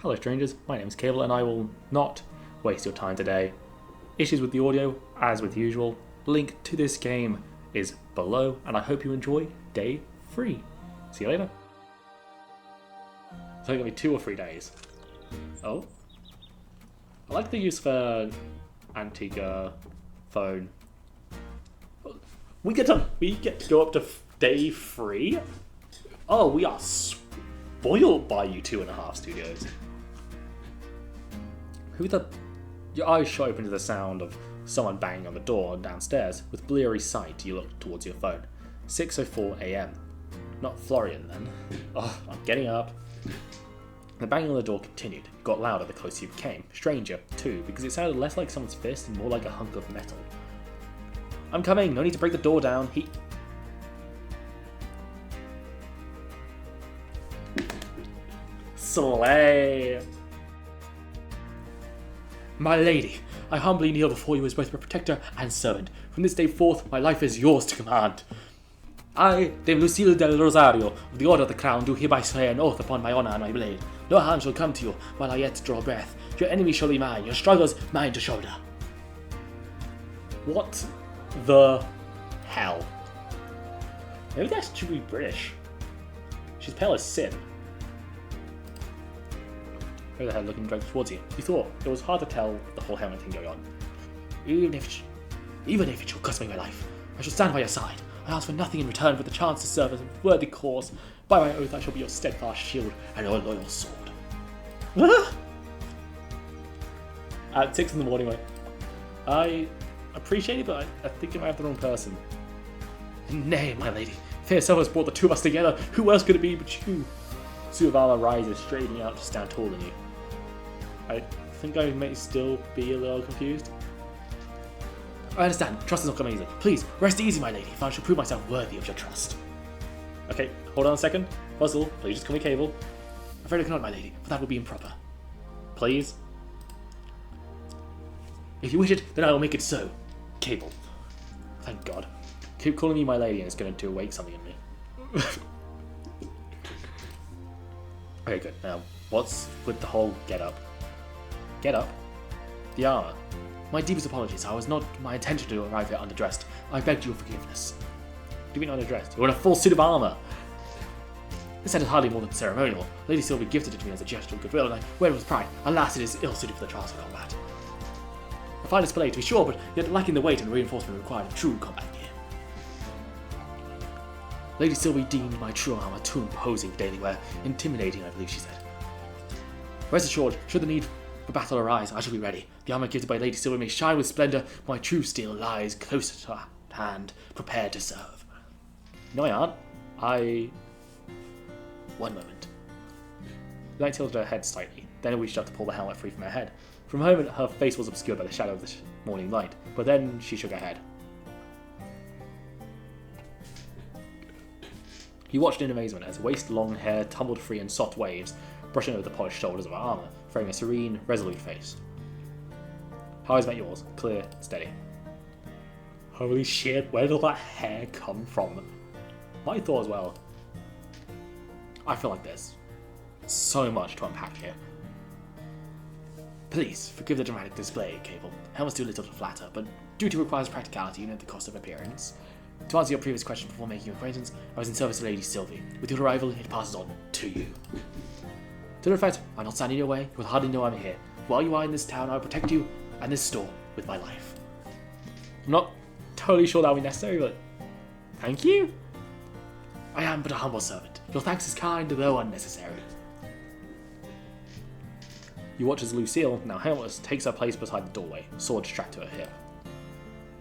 Hello strangers, my name is Cable and I will not waste your time today. Issues with the audio, as with usual. Link to this game is below and I hope you enjoy day 3. See you later. It's only going to be 2 or 3 days. Oh. I like the use of an antique phone. We get to go up to day 3? Oh, we are spoiled by you 2.5 studios. Your eyes shot open to the sound of someone banging on the door downstairs. With bleary sight, you look towards your phone. 6:04 a.m. Not Florian, then. Oh, I'm getting up. The banging on the door continued. It got louder the closer you came. Stranger, too, because it sounded less like someone's fist and more like a hunk of metal. I'm coming. No need to break the door down. Slay! My lady, I humbly kneel before you as both my protector and servant. From this day forth, my life is yours to command. I, Dame Lucille del Rosario, of the Order of the Crown, do hereby swear an oath upon my honour and my blade. No harm shall come to you while I yet draw breath. Your enemy shall be mine, your struggles mine to shoulder. What the hell? Maybe that should be British. She's pale as sin. Over the head looking directly towards you. You thought it was hard to tell the whole helmet thing going on. Even if it shall cost me my life, I shall stand by your side. I ask for nothing in return but the chance to serve as a worthy cause. By my oath, I shall be your steadfast shield and your loyal sword. At 6 in the morning, I appreciate it, but I think I might have the wrong person. Nay, my lady, if yourself has brought the two of us together, who else could it be but you? Suit of armor rises, straightening out to stand taller than you. I think I may still be a little confused. I understand. Trust is not coming easy. Please, rest easy, my lady, for I shall prove myself worthy of your trust. Okay, hold on a second. Puzzle, please just call me Cable. I'm afraid I cannot, my lady, for that would be improper. Please? If you wish it, then I will make it so. Cable. Thank God. Keep calling me my lady and it's going to awake something in me. Okay, good. Now, what's with the whole get up? Get up? The armor. My deepest apologies. I was not my intention to arrive here underdressed. I begged your forgiveness. What do you mean underdressed? You're in a full suit of armor. This set is hardly more than ceremonial. Lady Sylvie gifted it to me as a gesture of goodwill, and I wear it with pride. Alas, it is ill-suited for the trials of combat. A fine display, to be sure, but yet lacking the weight and reinforcement required of true combat gear. Lady Sylvie deemed my true armor too imposing for daily wear. Intimidating, I believe she said. Rest assured, should the need for battle arise, I shall be ready. The armor gifted by Lady Sylvie may shine with splendor. My true steel lies close to hand, prepared to serve. No, I aren't. One moment. The knight tilted her head slightly, then reached up to pull the helmet free from her head. For a moment, her face was obscured by the shadow of the morning light, but then she shook her head. You watched in amazement as waist-long hair tumbled free in soft waves, brushing over the polished shoulders of her armor, framing a serene, resolute face. Her eyes met yours, clear and steady. Holy shit, where did that hair come from? My thought as well. I feel like there's so much to unpack here. Please, forgive the dramatic display, Cable. Helmets do little to flatter, but duty requires practicality and at the cost of appearance. To answer your previous question before making your acquaintance, I was in service of Lady Sylvie. With your arrival, it passes on to you. To reflect, I'm not standing in your way. You will hardly know I'm here. While you are in this town, I will protect you and this store with my life. I'm not totally sure that will be necessary, but thank you. I am but a humble servant. Your thanks is kind, though unnecessary. You watch as Lucille, now helmetless, takes her place beside the doorway, sword strapped to her hip.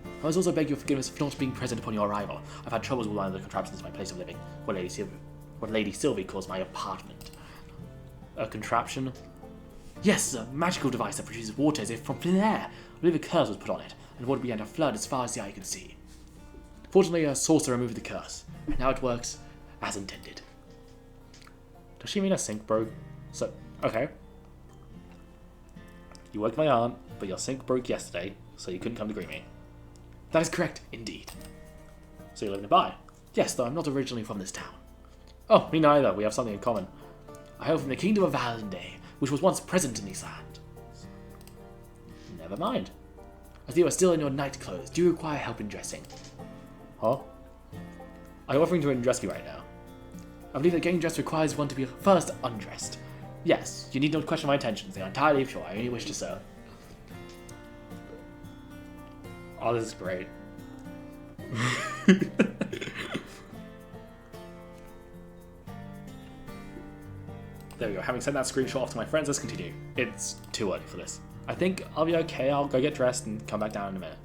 I must also beg your forgiveness for not being present upon your arrival. I've had troubles with one of the contraptions to my place of living, what Lady Sylvie calls my apartment. A contraption? Yes, a magical device that produces water as if from thin air. I believe a curse was put on it, and water began to flood as far as the eye could see. Fortunately, a sorcerer removed the curse, and now it works as intended. Does she mean a sink broke? So, okay. You worked my aunt, but your sink broke yesterday, so you couldn't come to greet me. That is correct, indeed. So you live nearby? Yes, though I'm not originally from this town. Oh, me neither. We have something in common. I hail from the kingdom of Valendale, which was once present in these lands. Never mind. As you are still in your night clothes, do you require help in dressing? Huh? Are you offering to undress me right now? I believe that getting dressed requires one to be first undressed. Yes, you need not question my intentions. They are entirely pure. I only wish to serve. Oh, this is great. There we go. Having sent that screenshot off to my friends, let's continue. It's too early for this. I think I'll be okay. I'll go get dressed and come back down in a minute.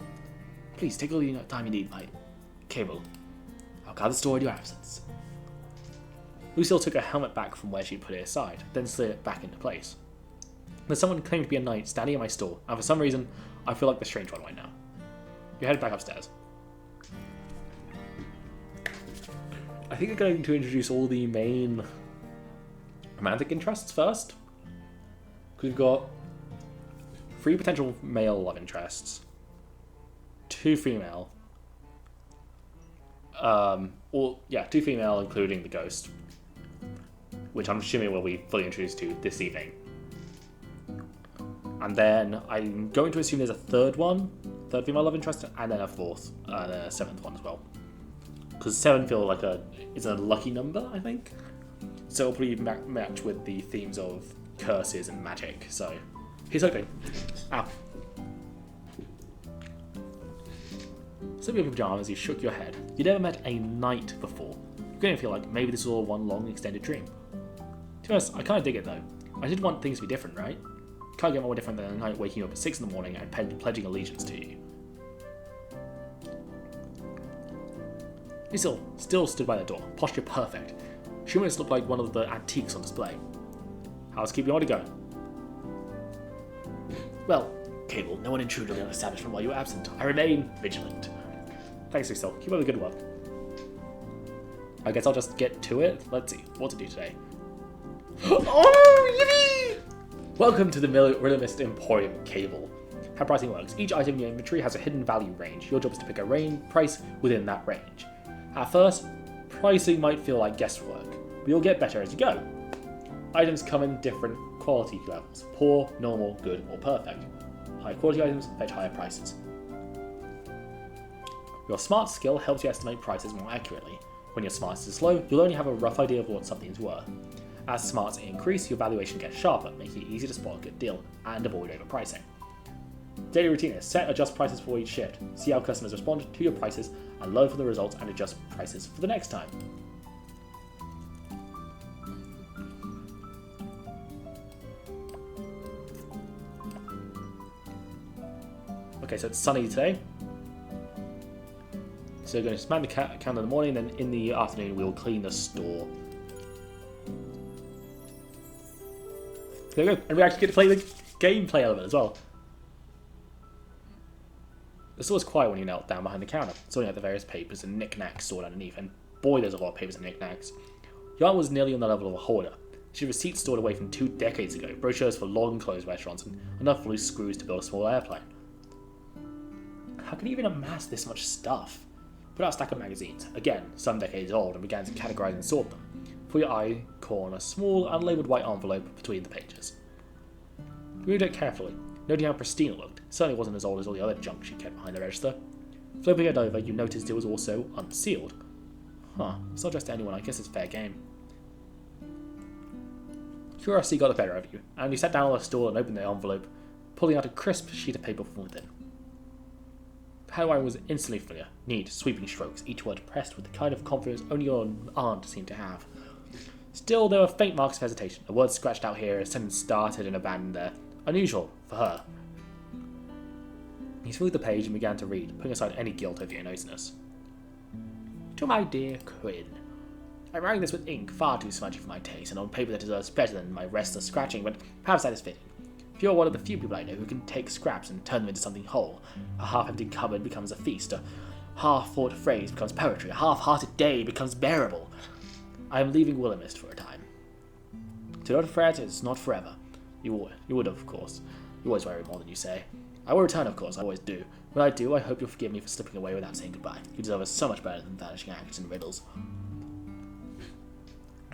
Please take all the time you need, my Cable. I'll gather store in your absence. Lucille took her helmet back from where she put it aside, then slid it back into place. There's someone claiming to be a knight standing at my store, and for some reason, I feel like the strange one right now. You head back upstairs. I think they're going to introduce all the main romantic interests first. Because we've got 3 potential male love interests, 2 female. 2 female, including the ghost, which I'm assuming will be fully introduced to this evening. And then I'm going to assume there's a third female love interest, and then a 4th, and a 7th one as well. Because 7 feel like is a lucky number, I think. So it'll probably match with the themes of curses and magic. So he's hoping. Ow. Slipping in your pajamas, you shook your head. You'd never met a knight before. You're going to feel like maybe this was all one long extended dream. To be honest, I kind of dig it though. I did want things to be different, right? Can't get more different than a knight waking up at 6 in the morning and pledging allegiance to you. He still stood by the door, posture perfect. She almost looked like one of the antiques on display. How's keeping on to go? Well, Cable, no one intruded on the establishment while you were absent. I remain vigilant. Thanks, Lucille. Keep up the good work. I guess I'll just get to it. Let's see what to do today. Oh, yippee! Welcome to the Willowmist Emporium, Cable. How pricing works. Each item in your inventory has a hidden value range. Your job is to pick a price within that range. At first, pricing might feel like guesswork, but you'll get better as you go. Items come in different quality levels: poor, normal, good, or perfect. High quality items fetch higher prices. Your smart skill helps you estimate prices more accurately. When your smarts is low, you'll only have a rough idea of what something is worth. As smarts increase, your valuation gets sharper, making it easier to spot a good deal and avoid overpricing. Daily routine is set, adjust prices for each shift. See how customers respond to your prices and learn from the results and adjust prices for the next time. Okay, so it's sunny today. So we're going to span the candle in the morning, then in the afternoon we'll clean the store. There we go, and we actually get to play the gameplay element as well. The store's quiet when you knelt down behind the counter, sorting out the various papers and knickknacks stored underneath, and boy, there's a lot of papers and knickknacks. Your aunt was nearly on the level of a hoarder. She had receipts stored away from 2 decades ago, brochures for long-closed restaurants, and enough loose screws to build a small airplane. How can you even amass this much stuff? Put out a stack of magazines, again, some decades old, and began to categorize and sort them. For your eye caught on a small, unlabeled white envelope between the pages. You read it carefully, noting how pristine it looked. It certainly wasn't as old as all the other junk she kept behind the register. Flipping it over, you noticed it was also unsealed. Huh, it's not just anyone, I guess it's fair game. Curiosity got the better of you, and you sat down on the stool and opened the envelope, pulling out a crisp sheet of paper from within. The handwriting was instantly familiar, neat, sweeping strokes, each word pressed with the kind of confidence only your aunt seemed to have. Still, there were faint marks of hesitation, a word scratched out here, a sentence started and abandoned there. Unusual, for her. He smoothed the page and began to read, putting aside any guilt over your nosiness. To my dear Quinn, I'm writing this with ink far too smudgy for my taste, and on paper that deserves better than my restless scratching, but perhaps that is fitting. If you're one of the few people I know who can take scraps and turn them into something whole, a half-empty cupboard becomes a feast, a half-thought phrase becomes poetry, a half-hearted day becomes bearable. I am leaving Willowmist for a time. Do not fret, it's not forever. You would, of course. You always worry more than you say. I will return, of course, I always do. When I do, I hope you'll forgive me for slipping away without saying goodbye. You deserve us so much better than vanishing acts and riddles.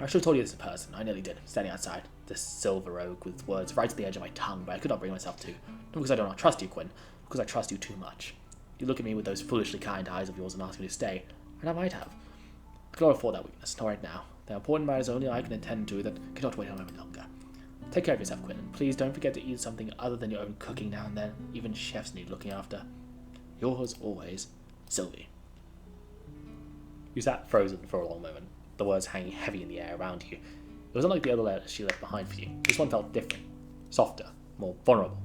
I should have told you this in person. I nearly did, standing outside the Silver Oak with words right to the edge of my tongue, but I could not bring myself to. Not because I do not trust you, Quinn, because I trust you too much. You look at me with those foolishly kind eyes of yours and ask me to stay, and I might have. I cannot afford that weakness, not right now. There are important matters only I can attend to that cannot wait a moment longer. Take care of yourself, Quinn, and please don't forget to eat something other than your own cooking now and then. Even chefs need looking after. Yours always, Sylvie. You sat frozen for a long moment, the words hanging heavy in the air around you. It was unlike the other letters she left behind for you. This one felt different, softer, more vulnerable.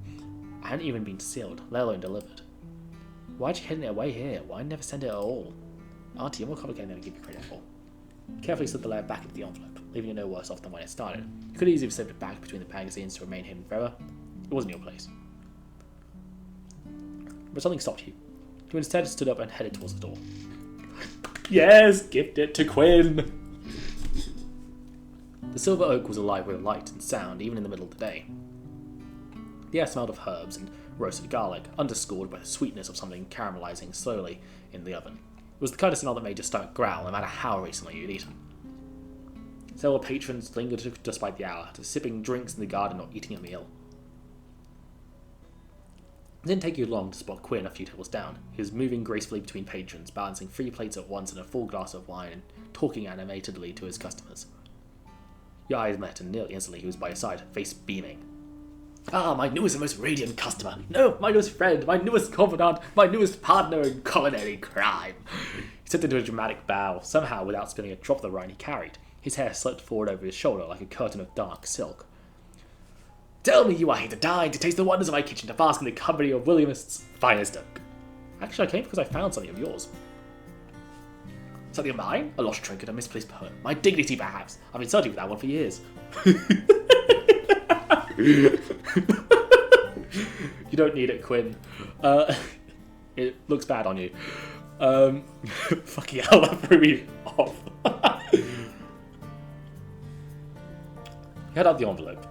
I hadn't even been sealed, let alone delivered. Why'd you hidden it away here? Why never send it at all? Auntie, you're more complicated than I give you credit for. Carefully slid the letter back into the envelope, leaving it no worse off than when it started. You could easily have slipped it back between the magazines to remain hidden forever. It wasn't your place. But something stopped you. You instead stood up and headed towards the door. Yes, gift it to Quinn! The Silver Oak was alive with light and sound, even in the middle of the day. The air smelled of herbs and roasted garlic, underscored by the sweetness of something caramelizing slowly in the oven. It was the kind of smell that made your stomach growl, no matter how recently you'd eaten. Several patrons lingered despite the hour, sipping drinks in the garden or eating a meal. It didn't take you long to spot Quinn a few tables down. He was moving gracefully between patrons, balancing 3 plates at once and a full glass of wine, and talking animatedly to his customers. Your eyes met, and nearly instantly he was by your side, face beaming. Ah, my newest and most radiant customer. No, my newest friend, my newest confidant, my newest partner in culinary crime. He slipped into a dramatic bow, somehow without spilling a drop of the wine he carried. His hair slipped forward over his shoulder like a curtain of dark silk. Tell me you are here to dine, to taste the wonders of my kitchen, to bask in the company of Willowmist's finest oak. Actually, I came because I found something of yours. Something of mine? A lost trinket, a misplaced poem. My dignity, perhaps. I've been searching for that one for years. You don't need it, Quinn. It looks bad on you. Fucking hell, that threw me off. He held out the envelope.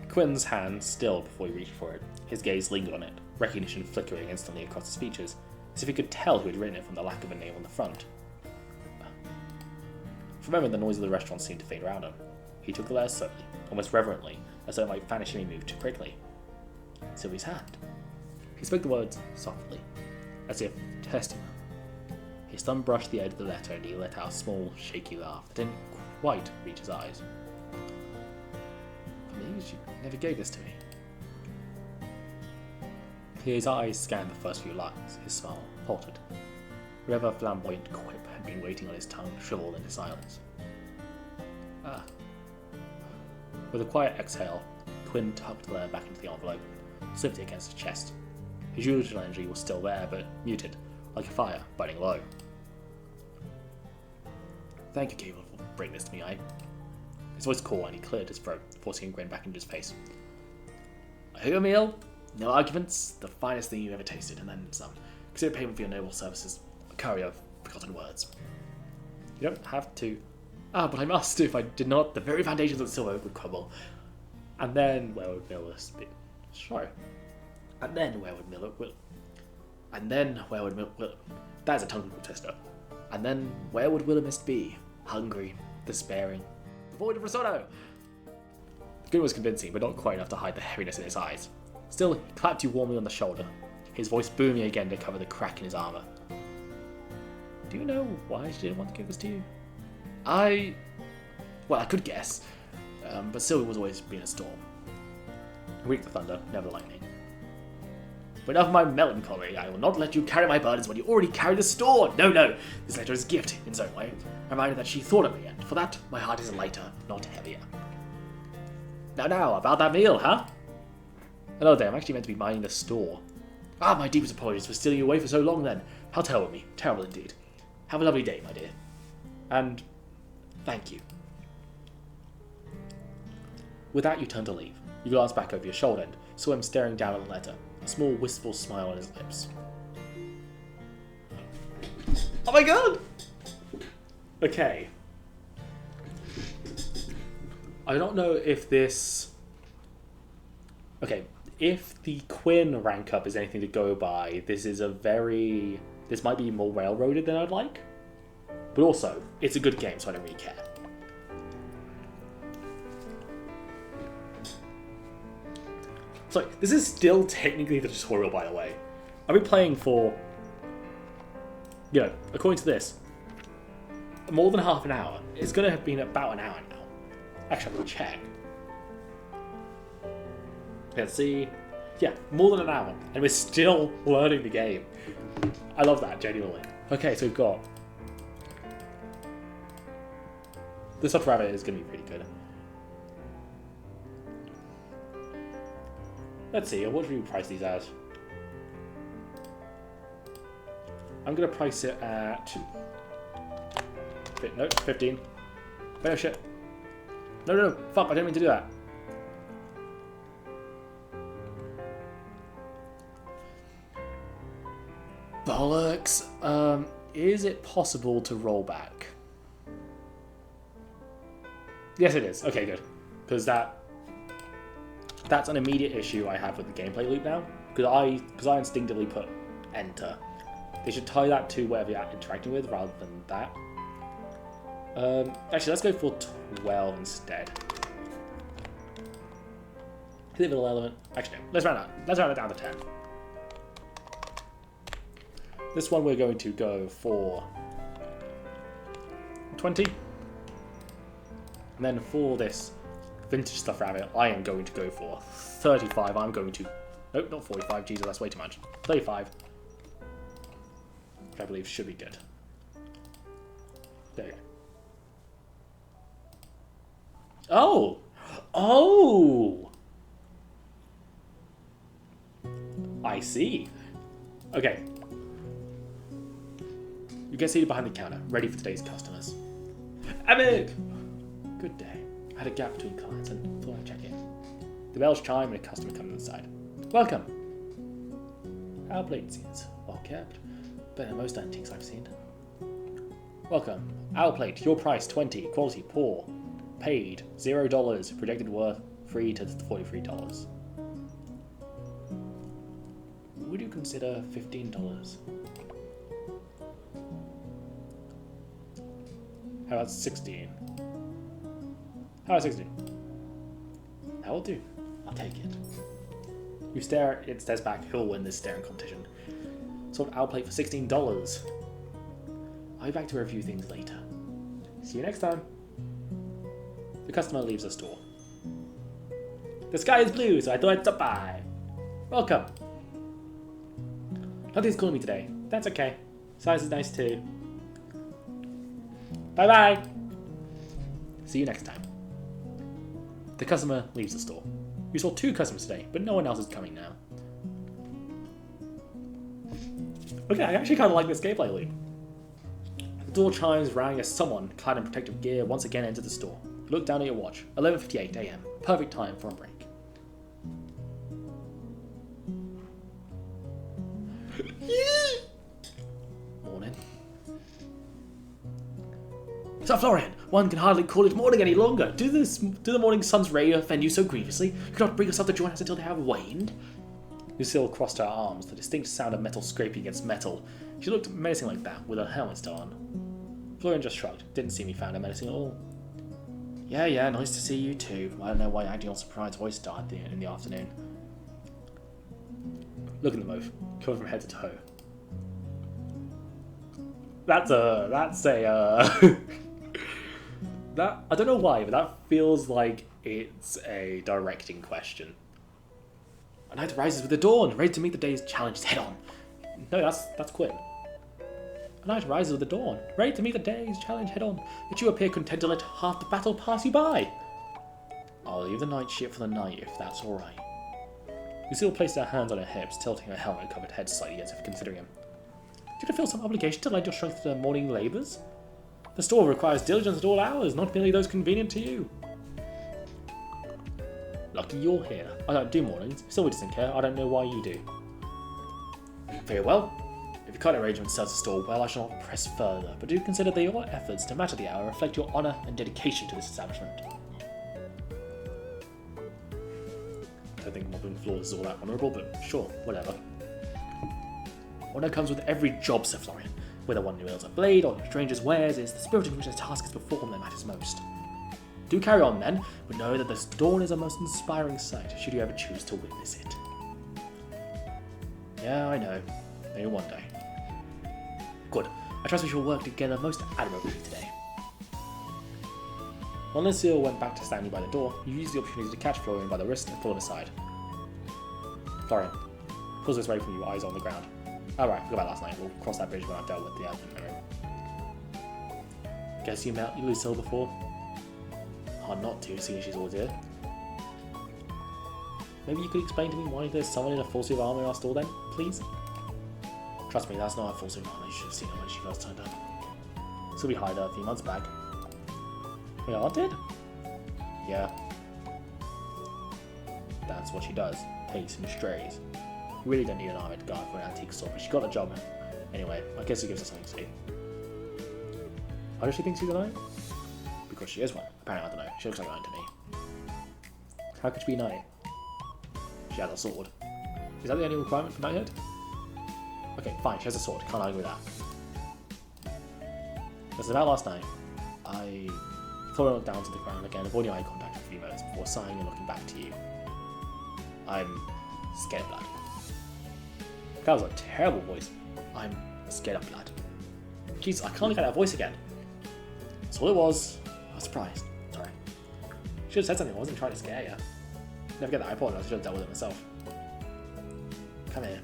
Quinn's hand still before he reached for it. His gaze lingered on it, recognition flickering instantly across his features, as if he could tell who had written it from the lack of a name on the front. For a moment, the noise of the restaurant seemed to fade around him. He took the letter slowly, almost reverently, as though it might vanish if he moved too quickly. Sylvie's hand. He spoke the words softly, as if testing them. His thumb brushed the edge of the letter and he let out a small, shaky laugh that didn't quite reach his eyes. You never gave this to me. His eyes scanned the first few lines. His smile faltered. Whatever flamboyant quip had been waiting on his tongue shriveled into silence. Ah. With a quiet exhale, Quinn tucked the letter back into the envelope, slipped it against his chest. His usual energy was still there, but muted, like a fire burning low. Thank you, Gable, for bringing this to me. His voice caught and he cleared his throat, forcing a grin back into his face. I owe you a meal, no arguments, the finest thing you've ever tasted, and then some. Consider payment for your noble services, a curry of forgotten words. You don't have to. Ah, but I must. If I did not, the very foundations of the Silver Oak would crumble. And then where would Willowmist be? Sure. And then where would that is a tongue twister. And then where would Willowmist be? Hungry, despairing, devoid of risotto. The grin was convincing, but not quite enough to hide the heaviness in his eyes. Still, he clapped you warmly on the shoulder, his voice booming again to cover the crack in his armor. Do you know why she didn't want to give this to you? I could guess, but Sylvie was always being a storm. Weak the thunder, never the lightning. But enough of my melancholy. I will not let you carry my burdens when you already carry the store. No. This letter is a gift in its own way. A reminder that she thought of me, and for that, my heart is lighter, not heavier. Now, about that meal, huh? Another day, I'm actually meant to be minding the store. Ah, my deepest apologies for stealing you away for so long then. How terrible of me. Terrible indeed. Have a lovely day, my dear. And thank you. With that, you turned to leave. You glanced back over your shoulder and saw him staring down at the letter, a small wistful smile on his lips. Oh my god! Okay. I don't know if this... Okay, if the Quinn rank up is anything to go by, this might be more railroaded than I'd like. But also, it's a good game, so I don't really care. So, this is still technically the tutorial, by the way. I've been playing for, according to this, more than half an hour. It's going to have been about an hour now. Actually, I'm going to check. Let's see. Yeah, more than an hour. And we're still learning the game. I love that, genuinely. Okay, so we've got... The Stuffed Rabbit is going to be pretty good. Let's see, what should we price these as? I'm going to price it at... No, 15. Oh shit. No, fuck, I didn't mean to do that. Bollocks. Is it possible to roll back? Yes, it is. Okay, good. Because that's an immediate issue I have with the gameplay loop now. Because I instinctively put enter. They should tie that to whatever you're interacting with rather than that. Actually, let's go for 12 instead. Little element. Actually, no. Let's round it down to 10. This one we're going to go for 20. And then for this vintage Stuffed Rabbit, I am going to go for 35. I'm going to... Nope, not 45. Jesus, that's way too much. 35. Which I believe should be good. There you go. Oh! Oh! I see. Okay. You get seated behind the counter, ready for today's customers. Amic! Good day. I had a gap between clients and thought I'd check in. The bells chime and a customer comes inside. Welcome! Our plate seems well kept. Better than most antiques I've seen. Welcome. Our plate, your price 20, quality poor. Paid $0, projected worth free to $43. Would you consider $15? How about 16? How about 16? That will do. I'll take it. You stare, it stares back. Who'll win this staring competition? Sold our plate for $16. I'll be back to review things later. See you next time. The customer leaves the store. The sky is blue, so I thought I'd stop by. Welcome. Nothing's calling me today. That's okay. Size is nice too. Bye bye. See you next time. The customer leaves the store. We saw 2 customers today, but no one else is coming now. Okay, I actually kind of like this gameplay loop. The door chimes, rang as someone clad in protective gear once again entered the store. Look down at your watch. 11:58 AM. Perfect time for a break. Morning. Sir Florian, one can hardly call it morning any longer. Do the morning sun's ray offend you so grievously? You cannot bring yourself to join us until they have waned? Lucille crossed her arms, the distinct sound of metal scraping against metal. She looked menacing like that, with her helmet still on. Florian just shrugged. Didn't seem he found her menacing at all. Yeah, nice to see you too. I don't know why acting all surprised voice started in the afternoon. Look at them both, covered from head to toe. That's a that, I don't know why, but that feels like it's a directing question. A night rises with the dawn, ready to meet the day's challenges head on. No, that's Quinn. A night rises with the dawn, ready to meet the day's challenge head on, yet you appear content to let half the battle pass you by. I'll leave the night shift for the night, if that's alright. Lucille placed her hands on her hips, tilting her helmet-covered head slightly as if considering him. Do you feel some obligation to lend your strength to the morning labours? The store requires diligence at all hours, not merely those convenient to you. Lucky you're here. I don't do mornings. Sylvie doesn't care. I don't know why you do. Very well. If your current arrangement serves the store well, I shall not press further, but do consider that your efforts, no matter the hour, reflect your honour and dedication to this establishment. I don't think mopping floors is all that honourable, but sure, whatever. Honour comes with every job, Sir Florian. Whether one wields a blade or a stranger's wares, it's the spirit in which the task is performed that matters most. Do carry on then, but know that this dawn is a most inspiring sight, should you ever choose to witness it. Yeah, I know. Maybe one day. Good. I trust we shall work together most admirably today. When Lucille went back to standing by the door, you used the opportunity to catch Florian by the wrist and pull him aside. Florian, pulls this away from you, eyes on the ground. Alright, forgot about last night. We'll cross that bridge when I've dealt with the admin room. Guess you met Lucille before? Hard not to, seeing she's always here. Maybe you could explain to me why there's someone in a full suit of armor in our store then, please? Trust me, that's not a full suit of armor. You should have seen her when she first turned up. So we hired her a few months back. We all did? Yeah. That's what she does. Takes and strays. You really don't need an armored guard for an antique store, but she got the job. Anyway, I guess it gives her something to see. Why does she think she's a knight? Because she is one. Apparently, I don't know. She looks like a knight to me. How could she be a knight? She has a sword. Is that the only requirement for knighthood? Okay, fine, she has a sword. Can't argue with that. This is about last night. Florian looked down to the ground again, avoiding eye contact for a few moments before sighing and looking back to you. I'm scared of blood. That was a terrible voice. I'm scared of blood. Jeez, I can't get that voice again. That's all it was. I was surprised. Sorry. Should have said something. I wasn't trying to scare you. Never get that. I apologize. I should have dealt with it myself. Come here.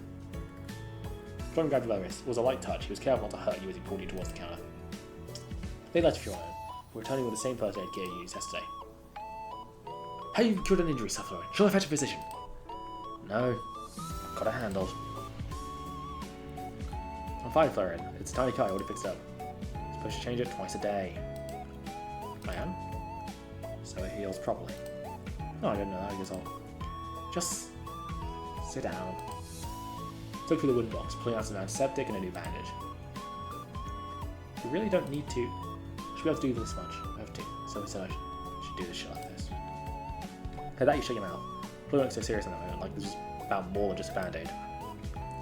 Florian grabbed you by the wrist. It was a light touch. He was careful not to hurt you as he pulled you towards the counter. They left you your own. We're returning with the same first aid gear you used yesterday. How you cured an injury, Sir Florian? Shall I fetch a physician? No. Got it handled. I'm fine, Florian. It's a tiny cut. I already fixed it up. You're supposed to change it twice a day. I am? So it heals properly. Oh, I didn't know that. I guess I'll just sit down. Took through the wooden box, pulling out some antiseptic and a new bandage. You really don't need to. Should be able to do this much. I have to. So we said I should do this shit like this. Hey, that you shut your mouth. Florian looked so serious in that moment, like this was about more than just a band-aid.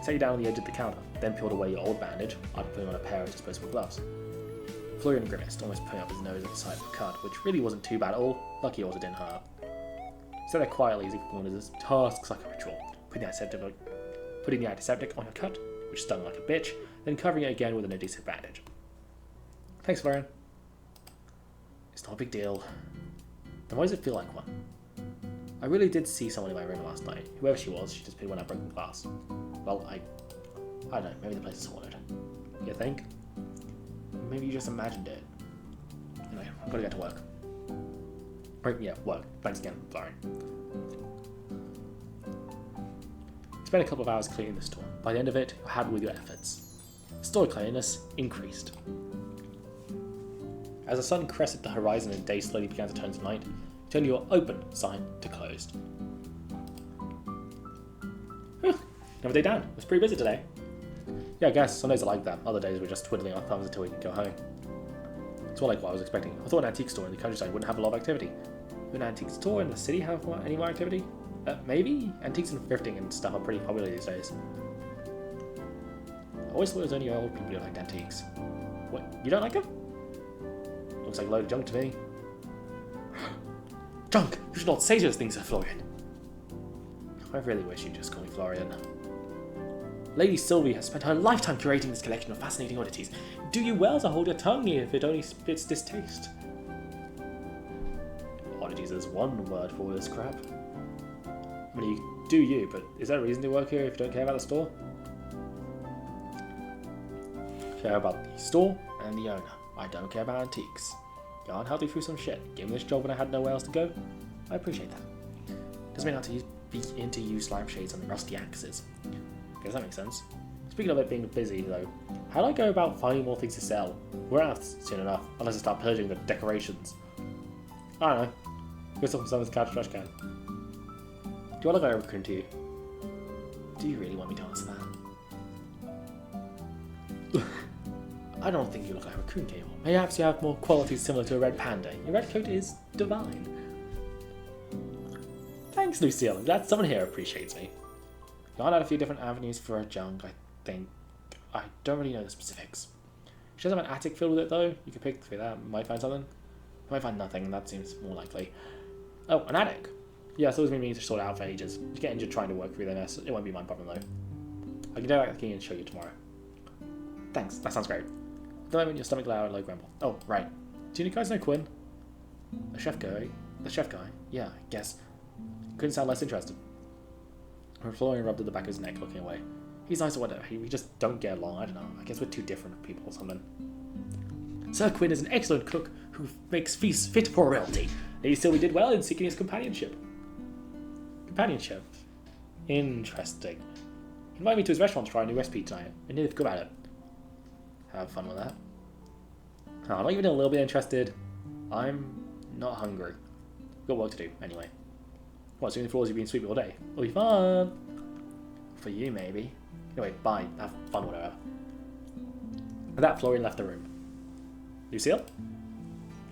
Sat you down on the edge of the counter, then peeled away your old bandage after putting on a pair of disposable gloves. Florian grimaced, almost putting up his nose at the sight of the cut, which really wasn't too bad at all. Lucky yours it didn't hurt. He sat there quietly as if performed his tasks like a ritual, putting the antiseptic on your cut, which stung like a bitch, then covering it again with an adhesive bandage. Thanks, Florian. It's not a big deal. Then why does it feel like one? I really did see someone in my room last night. Whoever she was, she just put when I broke the glass. Well, I don't know, maybe the place is haunted. You think? Maybe you just imagined it. Anyway, I've got to get to work. Right, yeah, work. Thanks again, Florian. Spent a couple of hours cleaning the store. By the end of it, you're happy with your efforts. Store cleanliness increased. As the sun crested the horizon and day slowly began to turn to night, you turned your open sign to closed. Another day down. It was pretty busy today. Yeah, I guess. Some days are like that. Other days we're just twiddling our thumbs until we can go home. It's more like what I was expecting. I thought an antique store in the countryside wouldn't have a lot of activity. Would an antique store in the city have any more activity? Maybe. Antiques and thrifting and stuff are pretty popular these days. I always thought it was only old people who liked antiques. What? You don't like them? Looks like a load of junk to me. Junk! You should not say those things, Sir Florian. I really wish you'd just call me Florian. Lady Sylvie has spent her lifetime curating this collection of fascinating oddities. Do you well to hold your tongue if it only spits distaste? Oddities is one word for all this crap. I mean, you do you, but is there a reason to work here if you don't care about the store? I care about the store and the owner. I don't care about antiques. God helped me through some shit. Gave me this job when I had nowhere else to go. I appreciate that. Doesn't mean I have to be into used lampshades and rusty axes. Guess that makes sense. Speaking of it being busy, though, how do I go about finding more things to sell? We're out soon enough, unless I start purging the decorations. I don't know. Go sell someone's couch trash can. Do I look like a raccoon to you? Do you really want me to answer that? I don't think you look like a raccoon, Cable. Perhaps you have more qualities similar to a red panda. Your red coat is divine. Thanks, Lucille. I'm glad someone here appreciates me. Gone out a few different avenues for her junk, I think. I don't really know the specifics. She doesn't have an attic filled with it, though. You could pick through that. Might find something. I might find nothing, that seems more likely. Oh, an attic. Yeah, so it's been meaning to sort it out for ages. You get injured trying to work through the mess. It won't be my problem though. I can go back to the key and show you tomorrow. Thanks, that sounds great. At the moment, your stomach loud and low grumble. Oh, right. Do you guys know Quinn? The chef guy? The chef guy? Yeah, I guess. Couldn't sound less interested. Florian rubbed at the back of his neck, looking away. He's nice or whatever. We just don't get along. I don't know. I guess we're two different people or something. Sir Quinn is an excellent cook who makes feasts fit for royalty. He still we did well in seeking his companionship. Companionship? Interesting. He invited me to his restaurant to try a new recipe tonight. And nearly forgot about it. Have fun with that. Oh, I'm not even a little bit interested. I'm not hungry. Got work to do, anyway. What, sweeping the floors you've been sweeping all day? It'll be fun! For you, maybe. Anyway, bye. Have fun, whatever. With that, Florian left the room. Lucille?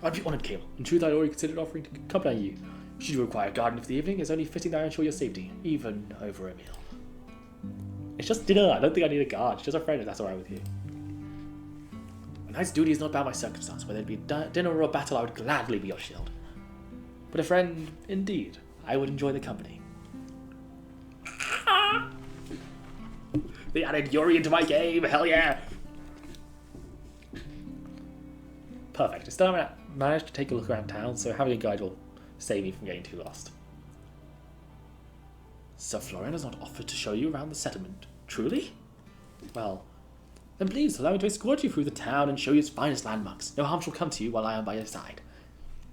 I'd be honoured, Cable. In truth, I'd already considered offering to accompany you. Should you require a garden for the evening, it's only fitting that I ensure your safety, even over a meal. It's just dinner. I don't think I need a guard. It's just a friend, if that's alright with you. A knight's duty is not about my circumstance. Whether it be dinner or a battle, I would gladly be your shield. But a friend, indeed. I would enjoy the company. They added Yuri into my game, hell yeah! Perfect. Still haven't managed to take a look around town, so having a guide will save me from getting too lost. Sir Florian has not offered to show you around the settlement. Truly? Well, then please allow me to escort you through the town and show you its finest landmarks. No harm shall come to you while I am by your side.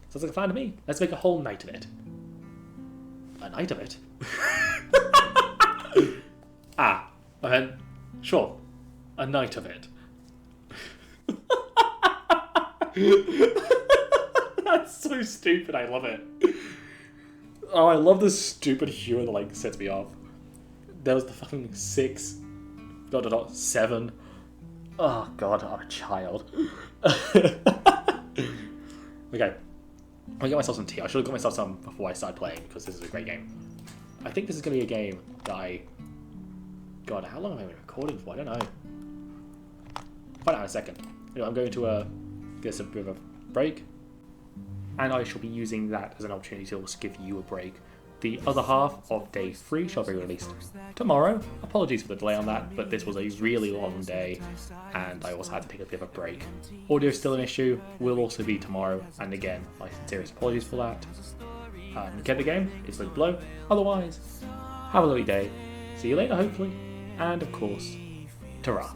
Sounds like a plan to me. Let's make a whole night of it. A night of it? Sure. A night of it. That's so stupid, I love it. Oh, I love this stupid humor that, like, sets me off. There was the fucking 6, ... 7. Oh god, I'm a child. Okay. I'm gonna get myself some tea. I should have got myself some before I started playing, because this is a great game. I think this is going to be a game that I... God, how long have I been recording for? I don't know. Find out in a second. Anyway, I'm going to get a bit of a break. And I shall be using that as an opportunity to also give you a break. The other half of day 3 shall be released tomorrow. Apologies for the delay on that, but this was a really long day and I also had to take a bit of a break. Audio is still an issue, will also be tomorrow, and again, my sincerest apologies for that. Get the game, it's linked below. Otherwise, have a lovely day. See you later, hopefully. And of course, ta-ra.